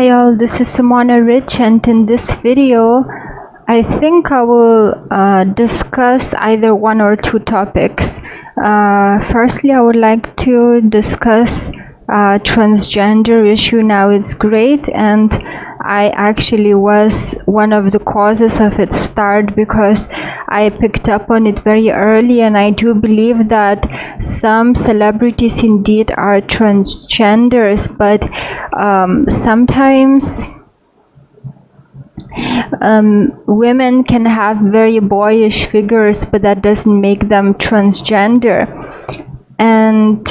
Hi all, this is Simona Rich, and in this video I think I will discuss either one or two topics. Firstly, I would like to discuss transgender issue. Now it's great, and I actually was one of the causes of its start because I picked up on it very early, and I do believe that some celebrities indeed are transgenders, but sometimes women can have very boyish figures, but that doesn't make them transgender. And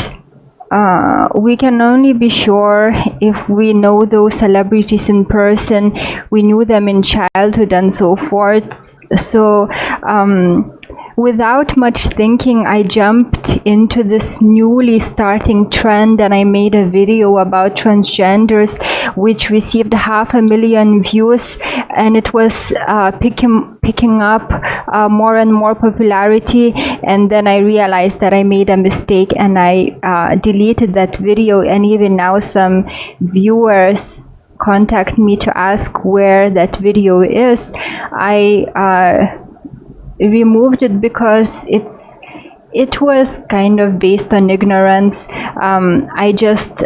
we can only be sure if we know those celebrities in person, we knew them in childhood and so forth. So without much thinking, I jumped into this newly starting trend, and I made a video about transgenders which received 500,000 views, and it was picking up more and more popularity. And then I realized that I made a mistake, and I deleted that video, and even now some viewers contact me to ask where that video is. I removed it because it was kind of based on ignorance. I just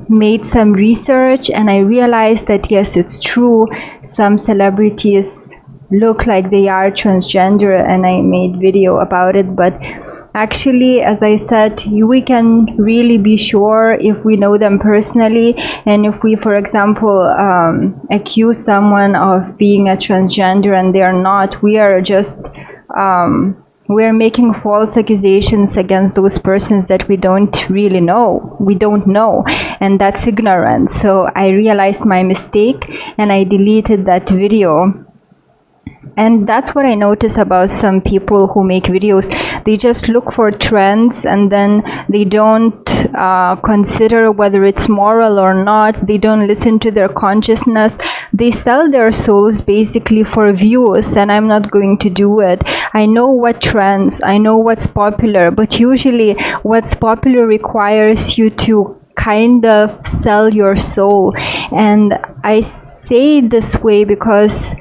made some research, and I realized that yes, it's true, some celebrities look like they are transgender, and I made video about it. But actually, as I said, we can really be sure if we know them personally, and if we, for example, accuse someone of being a transgender and they are not, we are just we're making false accusations against those persons that we don't really know. We don't know, and that's ignorance. So I realized my mistake, and I deleted that video. And that's what I notice about some people who make videos. They just look for trends, and then they don't consider whether it's moral or not. They don't listen to their consciousness. They sell their souls basically for views, and I'm not going to do it. I know what trends, I know what's popular, but usually what's popular requires you to kind of sell your soul. And I say this way because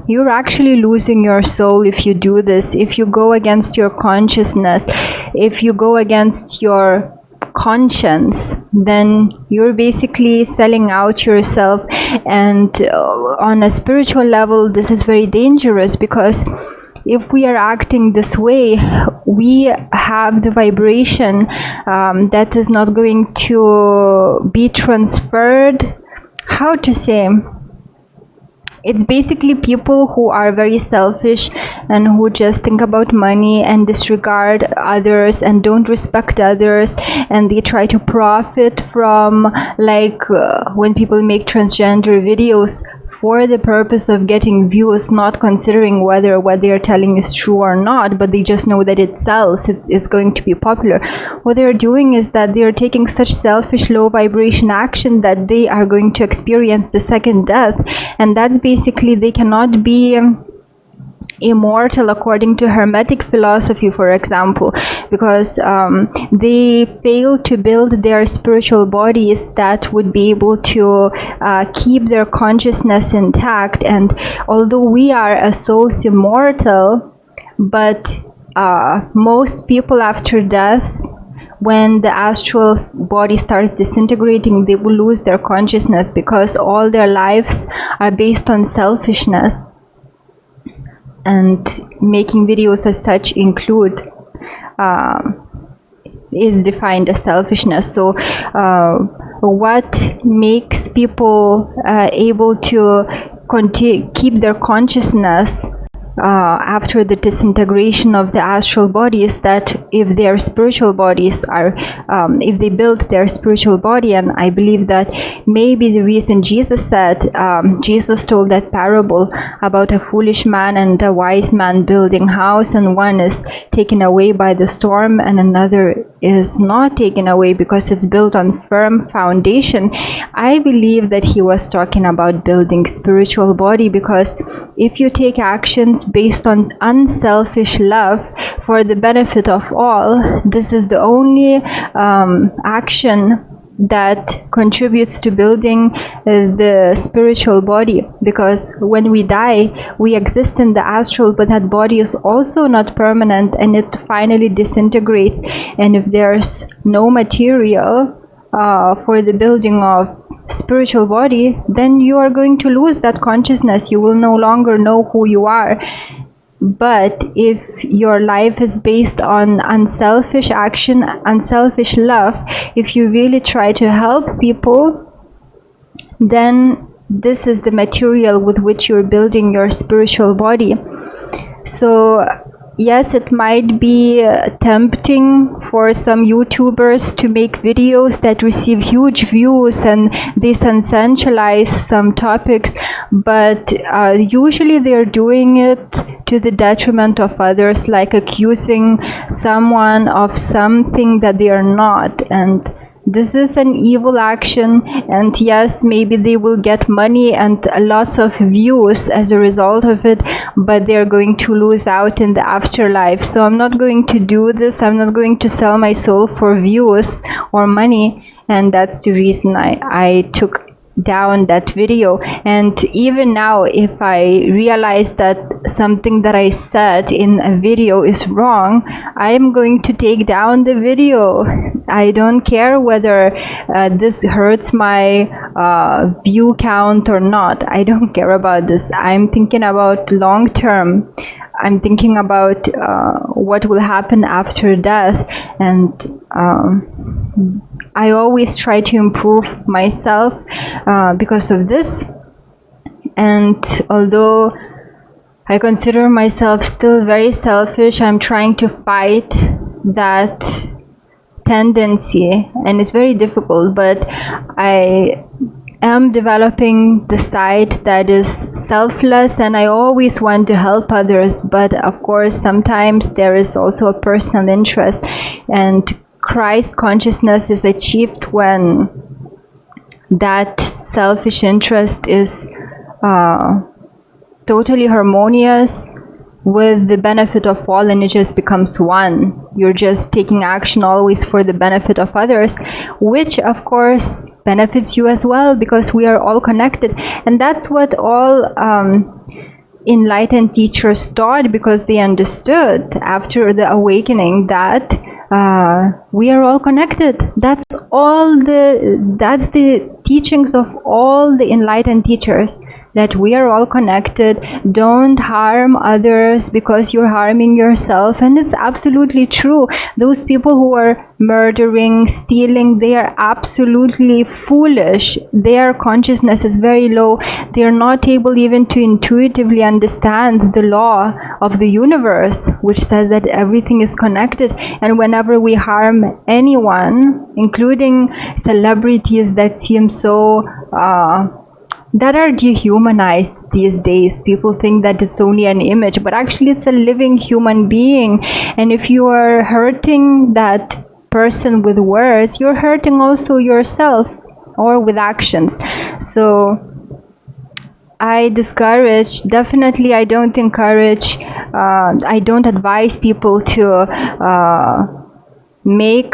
you're actually losing your soul if you do this. If you go against your consciousness, if you go against your conscience, then you're basically selling out yourself. And on a spiritual level, this is very dangerous, because if we are acting this way, we have the vibration that is not going to be transferred. How to say? It's basically people who are very selfish and who just think about money and disregard others and don't respect others, and they try to profit from, like when people make transgender videos for the purpose of getting views, not considering whether what they are telling is true or not, but they just know that it sells, it's going to be popular. What they're doing is that they are taking such selfish, low vibration action that they are going to experience the second death. And that's basically, they cannot be immortal according to hermetic philosophy, for example, because they fail to build their spiritual bodies that would be able to keep their consciousness intact. And although we are as souls immortal, but most people after death, when the astral body starts disintegrating, they will lose their consciousness, because all their lives are based on selfishness. And making videos as such is defined as selfishness. So what makes people able to keep their consciousness after the disintegration of the astral body is that if their spiritual bodies are, if they build their spiritual body. And I believe that maybe the reason Jesus said, Jesus told that parable about a foolish man and a wise man building house, and one is taken away by the storm and another is not taken away because it's built on firm foundation. I believe that he was talking about building spiritual body, because if you take actions based on unselfish love for the benefit of all, this is the only action that contributes to building the spiritual body, because when we die we exist in the astral, but that body is also not permanent and it finally disintegrates. And if there's no material for the building of spiritual body, then you are going to lose that consciousness. You will no longer know who you are. But if your life is based on unselfish action, unselfish love, if you really try to help people, then this is the material with which you're building your spiritual body. So yes, it might be tempting for some YouTubers to make videos that receive huge views and they sensationalize some topics, but usually they're doing it to the detriment of others, like accusing someone of something that they are not. And this is an evil action, and yes, maybe they will get money and lots of views as a result of it, but they're going to lose out in the afterlife. So I'm not going to do this. I'm not going to sell my soul for views or money, and that's the reason I took down that video. And even now, if I realize that something that I said in a video is wrong, I am going to take down the video. I don't care whether this hurts my view count or not. I don't care about this. I'm thinking about long term. I'm thinking about what will happen after death, and I always try to improve myself because of this. And although I consider myself still very selfish, I'm trying to fight that tendency, and it's very difficult, but I am developing the side that is selfless, and I always want to help others, but of course sometimes there is also a personal interest, and Christ consciousness is achieved when that selfish interest is totally harmonious with the benefit of all, and it just becomes one. You're just taking action always for the benefit of others, which of course benefits you as well, because we are all connected. And that's what all enlightened teachers taught, because they understood after the awakening that we are all connected. That's the teachings of all the enlightened teachers, that we are all connected. Don't harm others because you're harming yourself. And it's absolutely true. Those people who are murdering, stealing, they are absolutely foolish. Their consciousness is very low. They are not able even to intuitively understand the law of the universe, which says that everything is connected. And whenever we harm anyone, including celebrities that seem so that are dehumanized these days. People think that it's only an image, but actually it's a living human being. And if you are hurting that person with words, you're hurting also yourself, or with actions. So I discourage, definitely I don't encourage, I don't advise people to make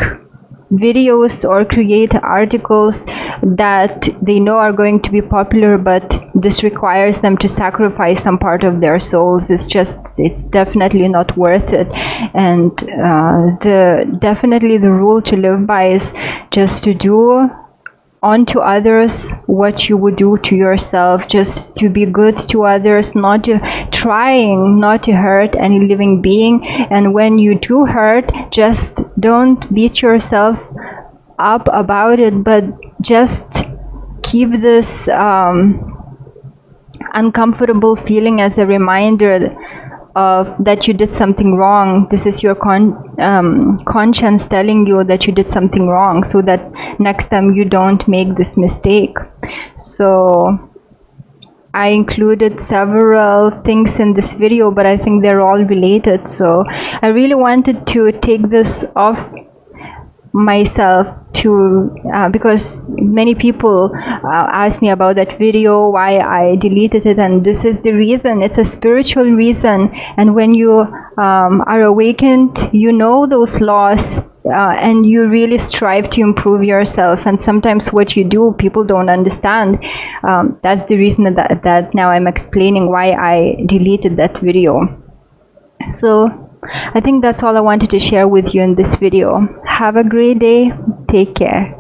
videos or create articles that they know are going to be popular, but this requires them to sacrifice some part of their souls. It's definitely not worth it. And definitely the rule to live by is just to do unto others what you would do to yourself, just to be good to others, trying not to hurt any living being. And when you do hurt, just don't beat yourself up about it, but just keep this uncomfortable feeling as a reminder of that you did something wrong. This is your conscience telling you that you did something wrong, so that next time you don't make this mistake. So I included several things in this video, but I think they're all related. So I really wanted to take this off myself because many people ask me about that video, why I deleted it, and this is the reason. It's a spiritual reason. And when you are awakened, you know those laws and you really strive to improve yourself, and sometimes what you do people don't understand. That's the reason that now I'm explaining why I deleted that video. So I think that's all I wanted to share with you in this video. Have a great day. Take care.